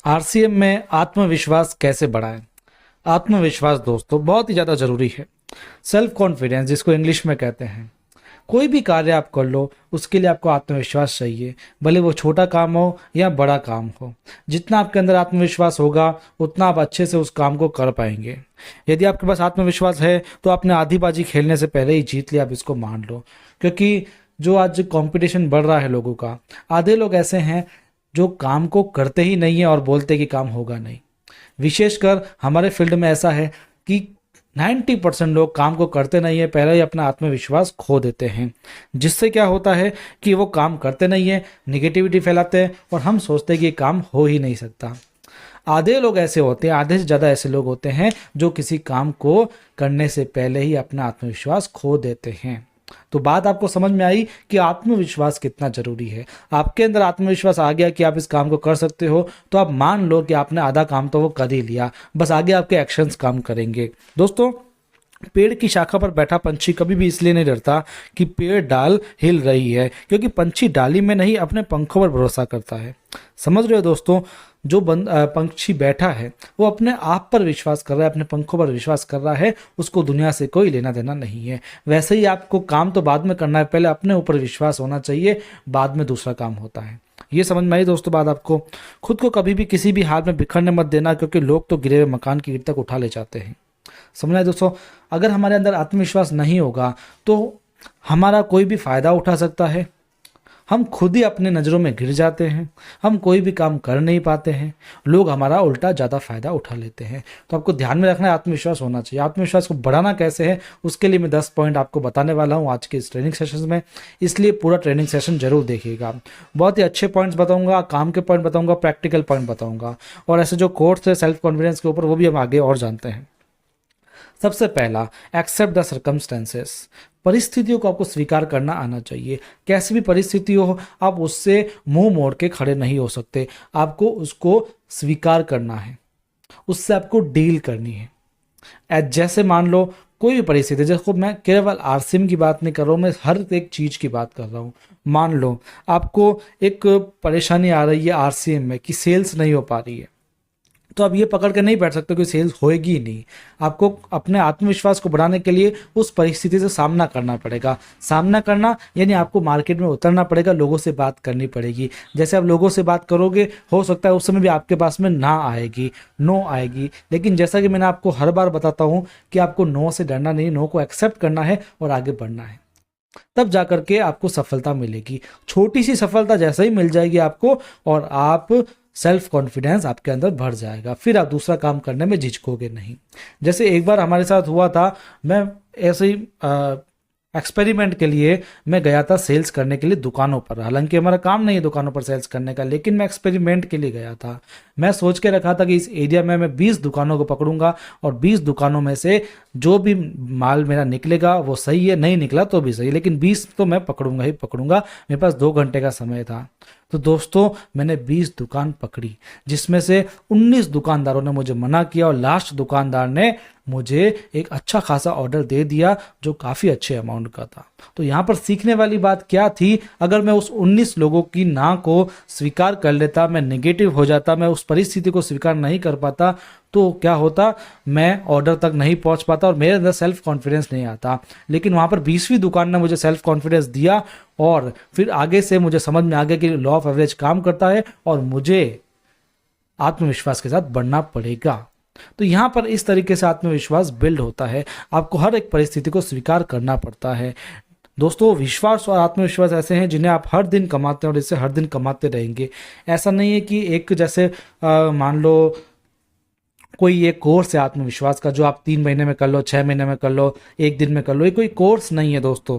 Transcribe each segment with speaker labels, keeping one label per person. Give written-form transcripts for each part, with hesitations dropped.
Speaker 1: RCM में आत्मविश्वास कैसे बढ़ाएं। आत्मविश्वास दोस्तों बहुत ही ज़्यादा ज़रूरी है। सेल्फ कॉन्फिडेंस जिसको इंग्लिश में कहते हैं। कोई भी कार्य आप कर लो उसके लिए आपको आत्मविश्वास चाहिए, भले वो छोटा काम हो या बड़ा काम हो। जितना आपके अंदर आत्मविश्वास होगा उतना आप अच्छे से उस काम को कर पाएंगे। यदि आपके पास आत्मविश्वास है तो आपने आधी बाजी खेलने से पहले ही जीत लिया, आप इसको मान लो। क्योंकि जो आज कंपटीशन बढ़ रहा है लोगों का, आधे लोग ऐसे हैं जो काम को करते ही नहीं है और बोलते कि काम होगा नहीं। विशेषकर हमारे फील्ड में ऐसा है कि 90% लोग काम को करते नहीं है, पहले ही अपना आत्मविश्वास खो देते हैं। जिससे क्या होता है कि वो काम करते नहीं है, निगेटिविटी फैलाते हैं और हम सोचते हैं कि ये काम हो ही नहीं सकता। आधे लोग ऐसे होते हैं, आधे से ज़्यादा ऐसे लोग होते हैं जो किसी काम को करने से पहले ही अपना आत्मविश्वास खो देते हैं। तो बात आपको समझ में आई कि आत्मविश्वास कितना जरूरी है। आपके अंदर आत्मविश्वास आ गया कि आप इस काम को कर सकते हो, तो आप मान लो कि आपने आधा काम तो वो कर ही लिया, बस आगे आपके एक्शंस काम करेंगे। दोस्तों, पेड़ की शाखा पर बैठा पंछी कभी भी इसलिए नहीं डरता कि पेड़ डाल हिल रही है, क्योंकि पंछी डाली में नहीं अपने पंखों पर भरोसा करता है। समझ रहे हो दोस्तों, जो पंछी बैठा है वो अपने आप पर विश्वास कर रहा है, अपने पंखों पर विश्वास कर रहा है, उसको दुनिया से कोई लेना देना नहीं है। वैसे ही आपको काम तो बाद में करना है, पहले अपने ऊपर विश्वास होना चाहिए, बाद में दूसरा काम होता है। ये समझ में आई दोस्तों बात आपको। खुद को कभी भी किसी भी हाल में बिखरने मत देना, क्योंकि लोग तो गिरे हुए मकान की ईंट तक उठा ले जाते हैं। समझना है दोस्तों, अगर हमारे अंदर आत्मविश्वास नहीं होगा तो हमारा कोई भी फायदा उठा सकता है, हम खुद ही अपने नज़रों में गिर जाते हैं, हम कोई भी काम कर नहीं पाते हैं, लोग हमारा उल्टा ज़्यादा फायदा उठा लेते हैं। तो आपको ध्यान में रखना है, आत्मविश्वास होना चाहिए। आत्मविश्वास को बढ़ाना कैसे है उसके लिए मैं 10 पॉइंट आपको बताने वाला हूँ आज के इस ट्रेनिंग सेशन में, इसलिए पूरा ट्रेनिंग सेशन जरूर देखिएगा। बहुत ही अच्छे पॉइंट्स बताऊंगा, काम के पॉइंट बताऊंगा, प्रैक्टिकल पॉइंट बताऊंगा, और ऐसे जो कोर्स है सेल्फ कॉन्फिडेंस के ऊपर वो भी हम आगे और जानते हैं। सबसे पहला, एक्सेप्ट द सर्कमस्टेंसेस। परिस्थितियों को आपको स्वीकार करना आना चाहिए। कैसी भी परिस्थिति हो, आप उससे मुंह मोड़ के खड़े नहीं हो सकते, आपको उसको स्वीकार करना है, उससे आपको डील करनी है। जैसे मान लो कोई भी परिस्थिति, जैसे मैं केवल आरसीएम की बात नहीं कर रहा हूँ, मैं हर एक चीज़ की बात कर रहा हूँ। मान लो आपको एक परेशानी आ रही है आरसीएम में कि सेल्स नहीं हो पा रही है, तो आप ये पकड़ के नहीं बैठ सकते कि सेल्स होएगी ही नहीं। आपको अपने आत्मविश्वास को बढ़ाने के लिए उस परिस्थिति से सामना करना पड़ेगा। सामना करना यानी आपको मार्केट में उतरना पड़ेगा, लोगों से बात करनी पड़ेगी। जैसे आप लोगों से बात करोगे, हो सकता है उस समय भी आपके पास में ना आएगी, नो आएगी, लेकिन जैसा कि मैंने आपको हर बार बताता हूँ कि आपको नो से डरना नहीं, नो को एक्सेप्ट करना है और आगे बढ़ना है, तब जाकर के आपको सफलता मिलेगी। छोटी सी सफलता जैसे ही मिल जाएगी आपको, और आप सेल्फ कॉन्फिडेंस आपके अंदर बढ़ जाएगा, फिर आप दूसरा काम करने में झिझकोगे नहीं। जैसे एक बार हमारे साथ हुआ था, मैं ऐसे ही एक्सपेरिमेंट के लिए मैं गया था सेल्स करने के लिए दुकानों पर। हालांकि हमारा काम नहीं है दुकानों पर सेल्स करने का, लेकिन मैं एक्सपेरिमेंट के लिए गया था। मैं सोच के रखा था कि इस एरिया में मैं 20 दुकानों को पकड़ूंगा और 20 दुकानों में से जो भी माल मेरा निकलेगा वो सही है, नहीं निकला तो भी सही, लेकिन 20 तो मैं पकड़ूंगा ही पकड़ूंगा। मेरे पास 2 घंटे का समय था। तो दोस्तों, मैंने 20 दुकान पकड़ी, जिसमें से 19 दुकानदारों ने मुझे मना किया और लास्ट दुकानदार ने मुझे एक अच्छा खासा ऑर्डर दे दिया जो काफ़ी अच्छे अमाउंट का था। तो यहाँ पर सीखने वाली बात क्या थी, अगर मैं उस 19 लोगों की ना को स्वीकार कर लेता, मैं नेगेटिव हो जाता, मैं उस परिस्थिति को स्वीकार नहीं कर पाता, तो क्या होता, मैं ऑर्डर तक नहीं पहुंच पाता और मेरे अंदर सेल्फ कॉन्फिडेंस नहीं आता। लेकिन वहाँ पर 20वीं दुकान ने मुझे सेल्फ कॉन्फिडेंस दिया और फिर आगे से मुझे समझ में आ गया कि लॉ ऑफ एवरेज काम करता है और मुझे आत्मविश्वास के साथ बढ़ना पड़ेगा। तो यहाँ पर इस तरीके से आत्मविश्वास बिल्ड होता है। आपको हर एक परिस्थिति को स्वीकार करना पड़ता है। दोस्तों, विश्वास और आत्मविश्वास ऐसे हैं जिन्हें आप हर दिन कमाते हैं और इससे हर दिन कमाते रहेंगे। ऐसा नहीं है कि एक जैसे मान लो कोई एक कोर्स है आत्मविश्वास का जो आप 3 महीने में कर लो, 6 महीने में कर लो, 1 दिन में कर लो, ये कोई कोर्स नहीं है दोस्तों।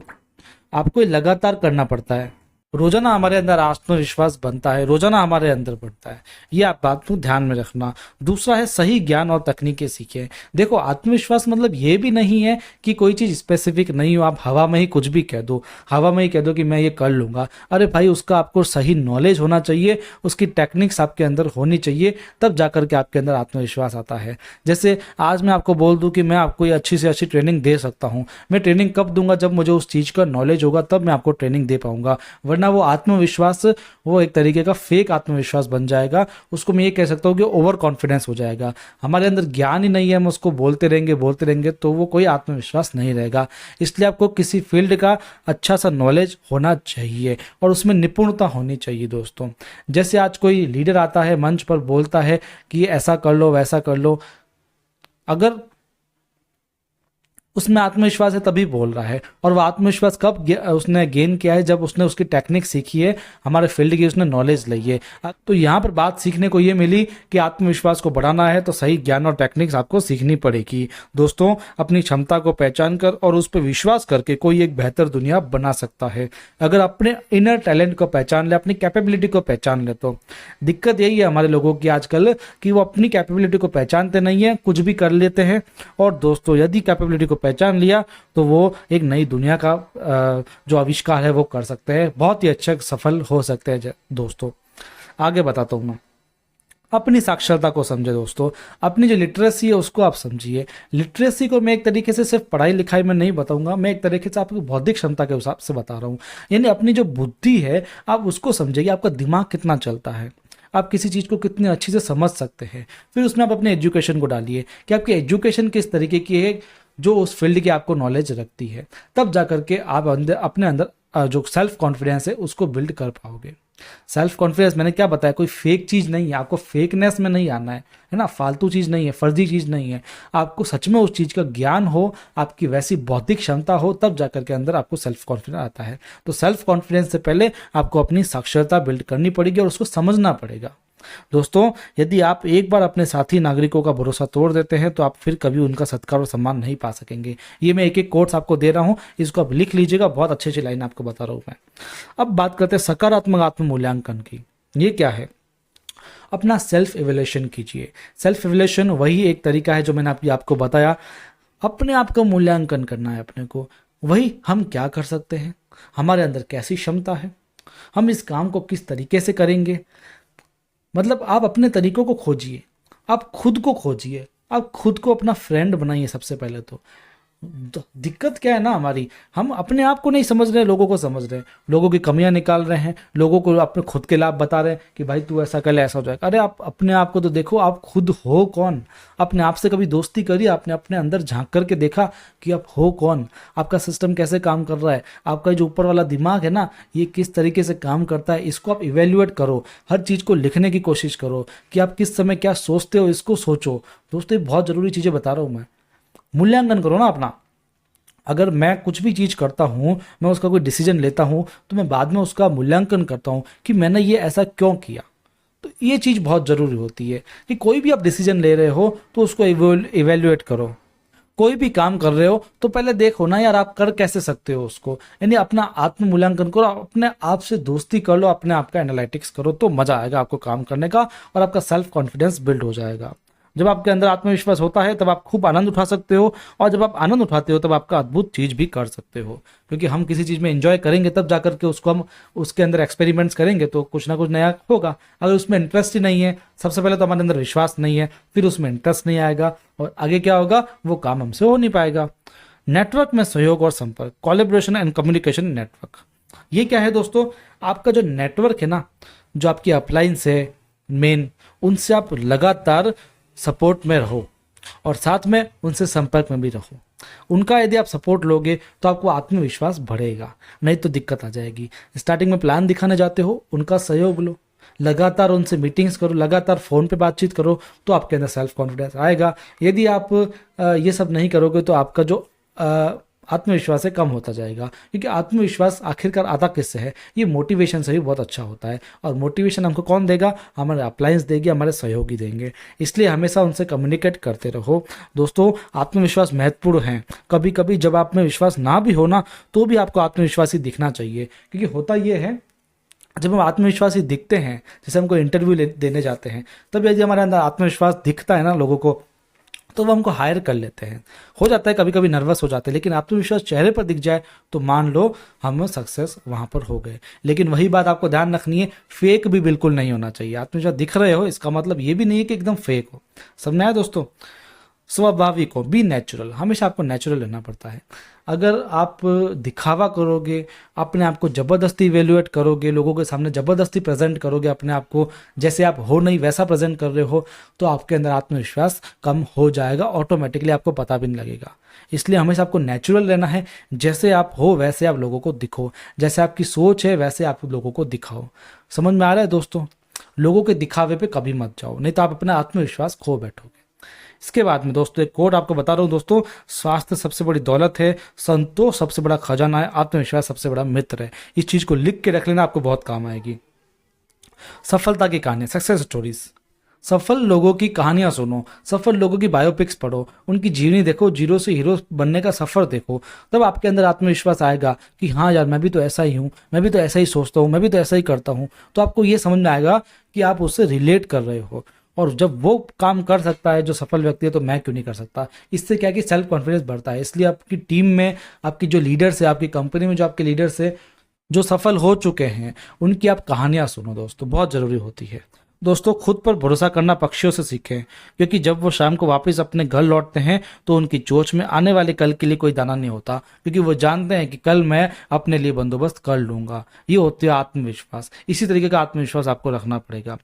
Speaker 1: आपको ये लगातार करना पड़ता है। रोजाना हमारे अंदर आत्मविश्वास बनता है, रोजाना हमारे अंदर बढ़ता है, ये आप बात को ध्यान में रखना। दूसरा है सही ज्ञान और तकनीकें सीखें। देखो, आत्मविश्वास मतलब ये भी नहीं है कि कोई चीज़ स्पेसिफिक नहीं हो, आप हवा में ही कुछ भी कह दो, हवा में ही कह दो कि मैं ये कर लूँगा। अरे भाई, उसका आपको सही नॉलेज होना चाहिए, उसकी टेक्निक्स आपके अंदर होनी चाहिए, तब जाकर के आपके अंदर आत्मविश्वास आता है। जैसे आज मैं आपको बोल दूँ कि मैं आपको ये अच्छी से अच्छी ट्रेनिंग दे सकता हूँ, मैं ट्रेनिंग कब दूंगा, जब मुझे उस चीज़ का नॉलेज होगा, तब मैं आपको ट्रेनिंग दे पाऊंगा। वरना वरना वो आत्मविश्वास वो एक तरीके का फेक आत्मविश्वास बन जाएगा। उसको मैं ये कह सकता हूँ कि ओवर कॉन्फिडेंस हो जाएगा। हमारे अंदर ज्ञान ही नहीं है, हम उसको बोलते रहेंगे तो वो कोई आत्मविश्वास नहीं रहेगा। इसलिए आपको किसी फील्ड का अच्छा सा नॉलेज होना चाहिए और उसमें निपुणता होनी चाहिए दोस्तों। जैसे आज कोई लीडर आता है, मंच पर बोलता है कि ऐसा कर लो वैसा कर लो, अगर उसमें आत्मविश्वास है तभी बोल रहा है। और वो आत्मविश्वास कब उसने गेन किया है, जब उसने उसकी टेक्निक सीखी है, हमारे फील्ड की उसने नॉलेज ली है। तो यहाँ पर बात सीखने को ये मिली कि आत्मविश्वास को बढ़ाना है तो सही ज्ञान और टेक्निक्स आपको सीखनी पड़ेगी। दोस्तों, अपनी क्षमता को पहचान कर और उस पर विश्वास करके कोई एक बेहतर दुनिया बना सकता है। अगर अपने इनर टैलेंट को पहचान ले, अपनी कैपेबिलिटी को पहचान ले। तो दिक्कत यही है हमारे लोगों की आजकल कि वो अपनी कैपेबिलिटी को पहचानते नहीं है, कुछ भी कर लेते हैं। और दोस्तों, यदि कैपेबिलिटी को पहचान लिया तो वो एक नई दुनिया का जो आविष्कार है वो कर सकते हैं, बहुत ही अच्छे सफल हो सकते हैं। दोस्तों, आगे बताता हूँ मैं। अपनी साक्षरता को समझे दोस्तों, अपनी जो लिटरेसी है उसको आप समझिए। लिटरेसी को मैं एक तरीके से सिर्फ पढ़ाई लिखाई में नहीं बताऊंगा, मैं एक तरीके से आपकी बौद्धिक क्षमता के हिसाब से बता रहा हूँ। यानी अपनी जो बुद्धि है आप उसको समझिए, आपका दिमाग कितना चलता है, आप किसी चीज़ को कितने अच्छे से समझ सकते हैं। फिर उसमें आप अपने एजुकेशन को डालिए कि आपकी एजुकेशन किस तरीके की है, जो उस फील्ड की आपको नॉलेज रखती है। तब जा करके आप अपने अंदर जो सेल्फ कॉन्फिडेंस है उसको बिल्ड कर पाओगे। सेल्फ कॉन्फिडेंस मैंने क्या बताया, कोई फेक चीज़ नहीं है, आपको फेकनेस में नहीं आना है ना, फालतू चीज़ नहीं है, फर्जी चीज़ नहीं है। आपको सच में उस चीज़ का ज्ञान हो, आपकी वैसी बौद्धिक क्षमता हो, तब जाकर के अंदर आपको सेल्फ कॉन्फिडेंस आता है। तो सेल्फ कॉन्फिडेंस से पहले आपको अपनी साक्षरता बिल्ड करनी पड़ेगी और उसको समझना पड़ेगा। दोस्तों, यदि आप एक बार अपने साथी नागरिकों का भरोसा तोड़ देते हैं तो आप फिर कभी उनका सत्कार और सम्मान नहीं पा सकेंगे। ये मैं एक एक कोट्स आपको दे रहा हूं, इसको आप लिख लीजिएगा, बहुत अच्छी अच्छी लाइन आपको बता रहा हूं मैं। अब बात करते हैं सकारात्मक आत्म मूल्यांकन की। ये क्या है? अपना सेल्फ इवैल्यूएशन कीजिए। सेल्फ इवैल्यूएशन वही एक तरीका है जो मैंने आपको बताया, अपने आप का मूल्यांकन करना है अपने को। वही हम क्या कर सकते हैं, हमारे अंदर कैसी क्षमता है, हम इस काम को किस तरीके से करेंगे। मतलब आप अपने तरीकों को खोजिए, आप खुद को खोजिए, आप खुद को अपना फ्रेंड बनाइए। सबसे पहले तो दिक्कत क्या है ना हमारी, हम अपने आप को नहीं समझ रहे, लोगों को समझ रहे हैं, लोगों की कमियां निकाल रहे हैं, लोगों को अपने खुद के लाभ बता रहे हैं कि भाई तू ऐसा कर ले ऐसा हो जाएगा। अरे आप अपने आप को तो देखो, आप खुद हो कौन। अपने आप से कभी दोस्ती करिए, आपने अपने अंदर झांक करके देखा कि आप हो कौन, आपका सिस्टम कैसे काम कर रहा है, आपका जो ऊपर वाला दिमाग है ना ये किस तरीके से काम करता है, इसको आप इवेल्युएट करो। हर चीज़ को लिखने की कोशिश करो कि आप किस समय क्या सोचते हो, इसको सोचो। दोस्तों, ये बहुत ज़रूरी चीज़ें बता रहा हूँ मैं। मूल्यांकन करो ना अपना। अगर मैं कुछ भी चीज़ करता हूँ, मैं उसका कोई डिसीजन लेता हूँ तो मैं बाद में उसका मूल्यांकन करता हूँ कि मैंने ये ऐसा क्यों किया। तो ये चीज़ बहुत ज़रूरी होती है कि कोई भी आप डिसीजन ले रहे हो तो उसको इवेल्युएट करो। कोई भी काम कर रहे हो तो पहले देखो ना यार आप कर कैसे सकते हो उसको। यानी अपना आत्म मूल्यांकन करो, अपने आप से दोस्ती कर लो, अपने आप का एनालिटिक्स करो, तो मज़ा आएगा आपको काम करने का और आपका सेल्फ कॉन्फिडेंस बिल्ड हो जाएगा। जब आपके अंदर आत्मविश्वास होता है तब आप खूब आनंद उठा सकते हो, और जब आप आनंद उठाते हो तब आपका अद्भुत चीज़ भी कर सकते हो। क्योंकि हम किसी चीज़ में एंजॉय करेंगे तब जाकर के उसको हम उसके अंदर एक्सपेरिमेंट्स करेंगे तो कुछ ना कुछ नया होगा। अगर उसमें इंटरेस्ट ही नहीं है, सबसे पहले तो हमारे अंदर विश्वास नहीं है, फिर उसमें इंटरेस्ट नहीं आएगा और आगे क्या होगा, वो काम हमसे हो नहीं पाएगा। नेटवर्क में सहयोग और संपर्क, कोलैबोरेशन एंड कम्युनिकेशन नेटवर्क, ये क्या है दोस्तों? आपका जो नेटवर्क है ना, जो आपकी अपलाइंस है मेन, उनसे आप लगातार सपोर्ट में रहो और साथ में उनसे संपर्क में भी रहो। उनका यदि आप सपोर्ट लोगे तो आपको आत्मविश्वास बढ़ेगा, नहीं तो दिक्कत आ जाएगी। स्टार्टिंग में प्लान दिखाने जाते हो, उनका सहयोग लो, लगातार उनसे मीटिंग्स करो, लगातार फ़ोन पे बातचीत करो, तो आपके अंदर सेल्फ कॉन्फिडेंस आएगा। यदि आप ये सब नहीं करोगे तो आपका जो आत्मविश्वास है कम होता जाएगा। क्योंकि आत्मविश्वास आखिरकार आता किससे है? ये मोटिवेशन से भी बहुत अच्छा होता है, और मोटिवेशन हमको कौन देगा? हमारे अप्लायंस देगी, हमारे सहयोगी देंगे। इसलिए हमेशा उनसे कम्युनिकेट करते रहो। दोस्तों, आत्मविश्वास महत्वपूर्ण है। कभी कभी जब आप में विश्वास ना भी होना तो भी आपको आत्मविश्वासी दिखना चाहिए। क्योंकि होता ये है, जब हम आत्मविश्वासी दिखते हैं, जैसे हम कोई इंटरव्यू देने जाते हैं, तब यदि हमारे अंदर आत्मविश्वास दिखता है ना लोगों को, तो वो हमको हायर कर लेते हैं। हो जाता है कभी कभी नर्वस हो जाते हैं, लेकिन आत्मविश्वास चेहरे पर दिख जाए तो मान लो हम सक्सेस वहाँ पर हो गए। लेकिन वही बात आपको ध्यान रखनी है, फेक भी बिल्कुल नहीं होना चाहिए। आत्मविश्वास दिख रहे हो इसका मतलब ये भी नहीं है कि एकदम फेक हो। समझ में आया दोस्तों? स्वाभाविक हो, बी नेचुरल। हमेशा आपको नेचुरल रहना पड़ता है। अगर आप दिखावा करोगे, अपने आप को ज़बरदस्ती इवेल्युएट करोगे, लोगों के सामने ज़बरदस्ती प्रेजेंट करोगे अपने आप को, जैसे आप हो नहीं वैसा प्रेजेंट कर रहे हो, तो आपके अंदर आत्मविश्वास कम हो जाएगा, ऑटोमेटिकली आपको पता भी नहीं लगेगा। इसलिए हमेशा आपको नेचुरल रहना है। जैसे आप हो वैसे आप लोगों को दिखो, जैसे आपकी सोच है वैसे आप लोगों को दिखाओ। समझ में आ रहा है दोस्तों? लोगों के दिखावे पे कभी मत जाओ, नहीं तो आप अपना आत्मविश्वास खो बैठोगे। इसके बाद में दोस्तों एक कोट आपको बता रहा हूँ दोस्तों, स्वास्थ्य सबसे बड़ी दौलत है, संतोष सबसे बड़ा खजाना है, आत्मविश्वास सबसे बड़ा मित्र है। इस चीज को लिख के रख लेना, आपको बहुत काम आएगी। सफलता की कहानी, सक्सेस स्टोरीज। सफल लोगों की कहानियां सुनो, सफल लोगों की बायोपिक्स पढ़ो, उनकी जीवनी देखो, जीरो से हीरो बनने का सफर देखो। तब आपके अंदर आत्मविश्वास आएगा कि हाँ यार, मैं भी तो ऐसा ही हूँ, मैं भी तो ऐसा ही सोचता हूँ, मैं भी तो ऐसा ही करता हूँ। तो आपको ये समझ में आएगा कि आप उससे रिलेट कर रहे हो, और जब वो काम कर सकता है जो सफल व्यक्ति है, तो मैं क्यों नहीं कर सकता। इससे क्या है कि सेल्फ कॉन्फिडेंस बढ़ता है। इसलिए आपकी टीम में, आपकी जो लीडर्स है, आपकी कंपनी में जो आपके लीडर्स है, जो सफल हो चुके हैं, उनकी आप कहानियां सुनो दोस्तों, बहुत जरूरी होती है। दोस्तों खुद पर भरोसा करना पक्षियों से सीखें, क्योंकि जब वो शाम को वापस अपने घर लौटते हैं तो उनकी चोंच में आने वाले कल के लिए कोई दाना नहीं होता, क्योंकि वो जानते हैं कि कल मैं अपने लिए बंदोबस्त कर लूंगा। ये होती है आत्मविश्वास। इसी तरीके का आत्मविश्वास आपको रखना पड़ेगा।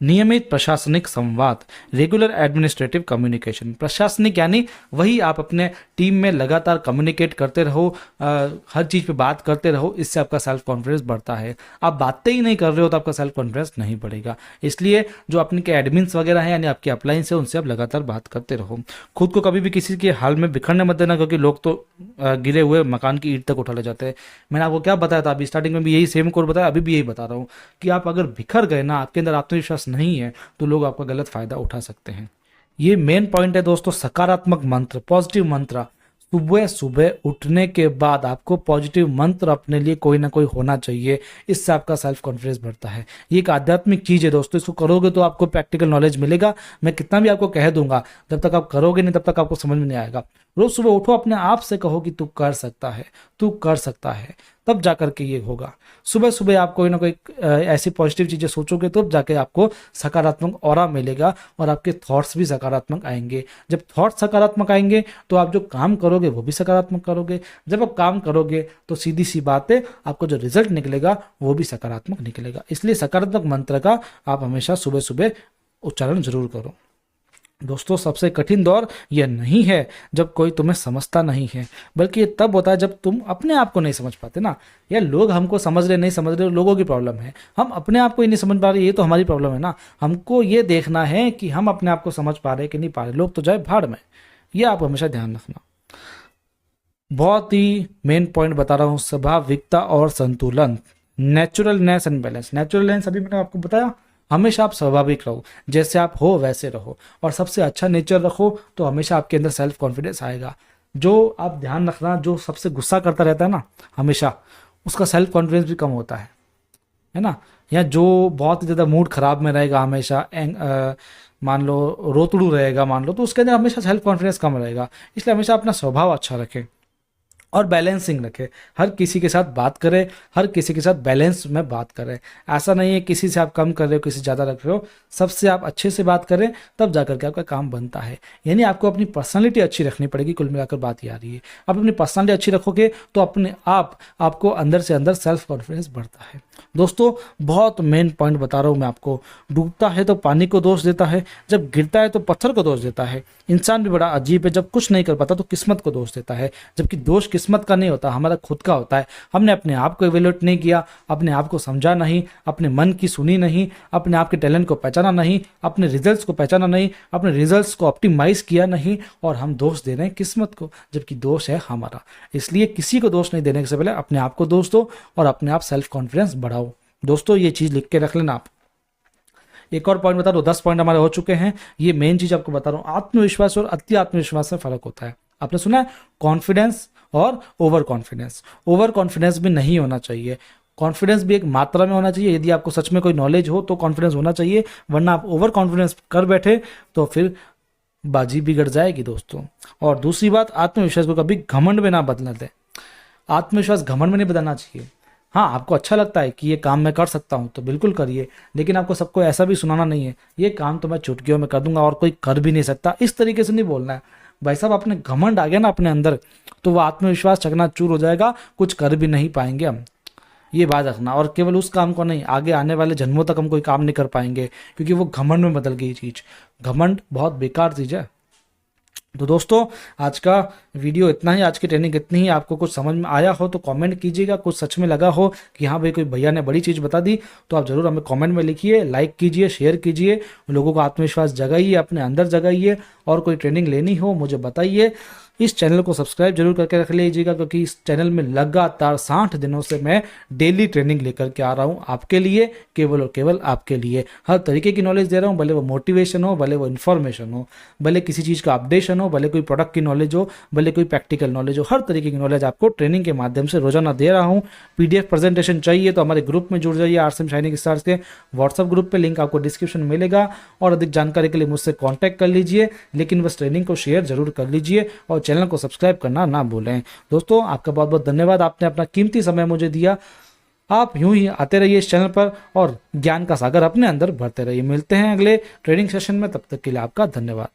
Speaker 1: नियमित प्रशासनिक संवाद, रेगुलर एडमिनिस्ट्रेटिव कम्युनिकेशन। प्रशासनिक यानी वही, आप अपने टीम में लगातार कम्युनिकेट करते रहो, हर चीज़ पे बात करते रहो, इससे आपका सेल्फ कॉन्फिडेंस बढ़ता है। आप बातें ही नहीं कर रहे हो तो आपका सेल्फ कॉन्फिडेंस नहीं बढ़ेगा। इसलिए जो अपने के एडमिन्स वगैरह हैं, यानी आपके अप्लाइंस है, उनसे आप लगातार बात करते रहो। खुद को कभी भी किसी के हाल में बिखरने मत देना, क्योंकि लोग तो गिरे हुए मकान की ईंट तक उठा ले जाते हैं। मैंने आपको क्या बताया था अभी स्टार्टिंग में भी, यही सेम कोड बताया, अभी भी यही बता रहा हूँ कि आप अगर बिखर गए ना, आपके अंदर आत्मविश्वास नहीं है, तो लोग आपका गलत फायदा उठा सकते हैं। ये मेन पॉइंट है दोस्तों, सकारात्मक मंत्र, पॉजिटिव मंत्र। सुबह सुबह उठने के बाद आपको पॉजिटिव मंत्र अपने लिए कोई ना कोई होना चाहिए, इससे आपका सेल्फ कॉन्फिडेंस बढ़ता है। ये एक आध्यात्मिक चीज है दोस्तों, इसको करोगे तो आपको प्रैक्टिकल नॉलेज मिलेगा। मैं कितना भी आपको कह दूंगा, जब तक आप करोगे नहीं तब तक आपको समझ में नहीं आएगा। रोज सुबह उठो, अपने आप से कहो कि तू कर सकता है, तू कर सकता है, तब जाकर के ये होगा। सुबह सुबह आप कोई ना कोई ऐसी पॉजिटिव चीजें सोचोगे, तब जाके आपको सकारात्मक ऑरा मिलेगा और आपके थॉट्स भी सकारात्मक आएंगे। जब थॉट्स सकारात्मक आएंगे तो आप जो काम करोगे वो भी सकारात्मक करोगे। जब आप काम करोगे तो सीधी सी बात है, आपको जो रिजल्ट निकलेगा वो भी सकारात्मक निकलेगा। इसलिए सकारात्मक मंत्र का आप हमेशा सुबह सुबह उच्चारण जरूर करो। दोस्तों सबसे कठिन दौर यह नहीं है जब कोई तुम्हें समझता नहीं है, बल्कि ये तब होता है जब तुम अपने आप को नहीं समझ पाते ना। यार लोग हमको समझ रहे नहीं समझ रहे, लोगों की प्रॉब्लम है, हम अपने आप को ही नहीं समझ पा रहे, ये तो हमारी प्रॉब्लम है ना। हमको ये देखना है कि हम अपने आप को समझ पा रहे कि नहीं पा रहे, लोग तो जाए भाड़ में। ये आप हमेशा ध्यान रखना। बहुत ही मेन पॉइंट बता रहा हूँ, स्वाभाविकता और संतुलन, नेचुरलनेस एंड बैलेंस। नेचुरलनेस अभी मैंने आपको बताया, हमेशा आप स्वाभाविक रहो, जैसे आप हो वैसे रहो, और सबसे अच्छा नेचर रखो, तो हमेशा आपके अंदर सेल्फ कॉन्फिडेंस आएगा। जो आप ध्यान रखना, जो सबसे गुस्सा करता रहता है ना हमेशा, उसका सेल्फ कॉन्फिडेंस भी कम होता है ना। या जो बहुत ही ज़्यादा मूड खराब में रहेगा, हमेशा मान लो रोतड़ू रहेगा मान लो, तो उसके अंदर हमेशा सेल्फ कॉन्फिडेंस कम रहेगा। इसलिए हमेशा अपना स्वभाव अच्छा रखें और बैलेंसिंग रखें। हर किसी के साथ बात करें, हर किसी के साथ बैलेंस में बात करें। ऐसा नहीं है किसी से आप कम कर रहे हो, किसी से ज़्यादा रख रहे हो, सबसे आप अच्छे से बात करें, तब जाकर के आपका काम बनता है। यानी आपको अपनी पर्सनालिटी अच्छी रखनी पड़ेगी। कुल मिलाकर बात ये आ रही है, आप अपनी पर्सनालिटी अच्छी रखोगे तो अपने आपको अंदर से अंदर सेल्फ कॉन्फिडेंस बढ़ता है। दोस्तों बहुत मेन पॉइंट बता रहा हूँ मैं आपको, डूबता है तो पानी को दोष देता है, जब गिरता है तो पत्थर को दोष देता है। इंसान भी बड़ा अजीब है, जब कुछ नहीं कर पाता तो किस्मत को दोष देता है, जबकि दोष किस्मत का नहीं होता, हमारा खुद का होता है। हमने अपने आप को इवेल्युएट नहीं किया, अपने आप को समझा नहीं, अपने मन की सुनी नहीं, अपने आप के टैलेंट को पहचाना नहीं, अपने रिजल्ट्स को पहचाना नहीं, अपने रिजल्ट्स को ऑप्टिमाइज किया नहीं, और हम दोष दे रहे हैं किस्मत को, जबकि दोष है हमारा। इसलिए किसी को दोष नहीं देने से पहले अपने आप को दोष दो और अपने आप सेल्फ कॉन्फिडेंस बढ़ाओ। दोस्तों ये चीज लिख के रख लेना आप। एक और पॉइंट बता दो, 10 पॉइंट हमारे हो चुके हैं। ये मेन चीज आपको बता रहा हूं, आत्मविश्वास और अति आत्मविश्वास में फर्क होता है। आपने सुना है कॉन्फिडेंस और ओवर कॉन्फिडेंस। ओवर कॉन्फिडेंस भी नहीं होना चाहिए, कॉन्फिडेंस भी एक मात्रा में होना चाहिए। यदि आपको सच में कोई नॉलेज हो तो कॉन्फिडेंस होना चाहिए, वरना आप ओवर कॉन्फिडेंस कर बैठे तो फिर बाजी बिगड़ जाएगी दोस्तों। और दूसरी बात, आत्मविश्वास को कभी घमंड में ना बदलने दें। आत्मविश्वास घमंड में नहीं बदलना चाहिए, हाँ, आपको अच्छा लगता है कि ये काम मैं कर सकता हूँ तो बिल्कुल करिए, लेकिन आपको सबको ऐसा भी सुनाना नहीं है ये काम तो मैं चुटकियों में कर दूंगा और कोई कर भी नहीं सकता, इस तरीके से नहीं बोलना है। भाई साहब, अपने घमंड आ गया ना अपने अंदर, तो वो आत्मविश्वास चकनाचूर हो जाएगा, कुछ कर भी नहीं पाएंगे हम। ये बात रखना, और केवल उस काम को नहीं, आगे आने वाले जन्मों तक हम कोई काम नहीं कर पाएंगे, क्योंकि वो घमंड में बदल गई चीज़। घमंड बहुत बेकार चीज़ है। तो दोस्तों, आज का वीडियो इतना ही, आज की ट्रेनिंग इतनी ही। आपको कुछ समझ में आया हो तो कमेंट कीजिएगा, कुछ सच में लगा हो कि हाँ भाई कोई भैया ने बड़ी चीज़ बता दी, तो आप ज़रूर हमें कमेंट में लिखिए, लाइक कीजिए, शेयर कीजिए, लोगों को आत्मविश्वास जगाइए, अपने अंदर जगाइए। और कोई ट्रेनिंग लेनी हो मुझे बताइए। इस चैनल को सब्सक्राइब जरूर करके रख लीजिएगा, क्योंकि इस चैनल में लगातार 60 दिनों से मैं डेली ट्रेनिंग लेकर के आ रहा हूँ आपके लिए, केवल और केवल आपके लिए। हर तरीके की नॉलेज दे रहा हूँ, भले वो मोटिवेशन हो, भले वो इन्फॉर्मेशन हो, भले किसी चीज़ का अपडेशन हो, भले कोई प्रोडक्ट की नॉलेज हो, भले कोई प्रैक्टिकल नॉलेज हो, हर तरीके की नॉलेज आपको ट्रेनिंग के माध्यम से रोजाना दे रहा हूँ। पीडीएफ प्रेजेंटेशन चाहिए तो हमारे ग्रुप में जुड़ जाइए, आरसीएम शाइनिंग स्टार्स के व्हाट्सएप ग्रुप पे, लिंक आपको डिस्क्रिप्शन में मिलेगा। और अधिक जानकारी के लिए मुझसे कॉन्टैक्ट कर लीजिए, लेकिन बस ट्रेनिंग को शेयर जरूर कर लीजिए और चैनल को सब्सक्राइब करना ना भूलें। दोस्तों, आपका बहुत बहुत धन्यवाद, आपने अपना कीमती समय मुझे दिया। आप यूं ही आते रहिए इस चैनल पर और ज्ञान का सागर अपने अंदर भरते रहिए। मिलते हैं अगले ट्रेनिंग सेशन में, तब तक के लिए आपका धन्यवाद।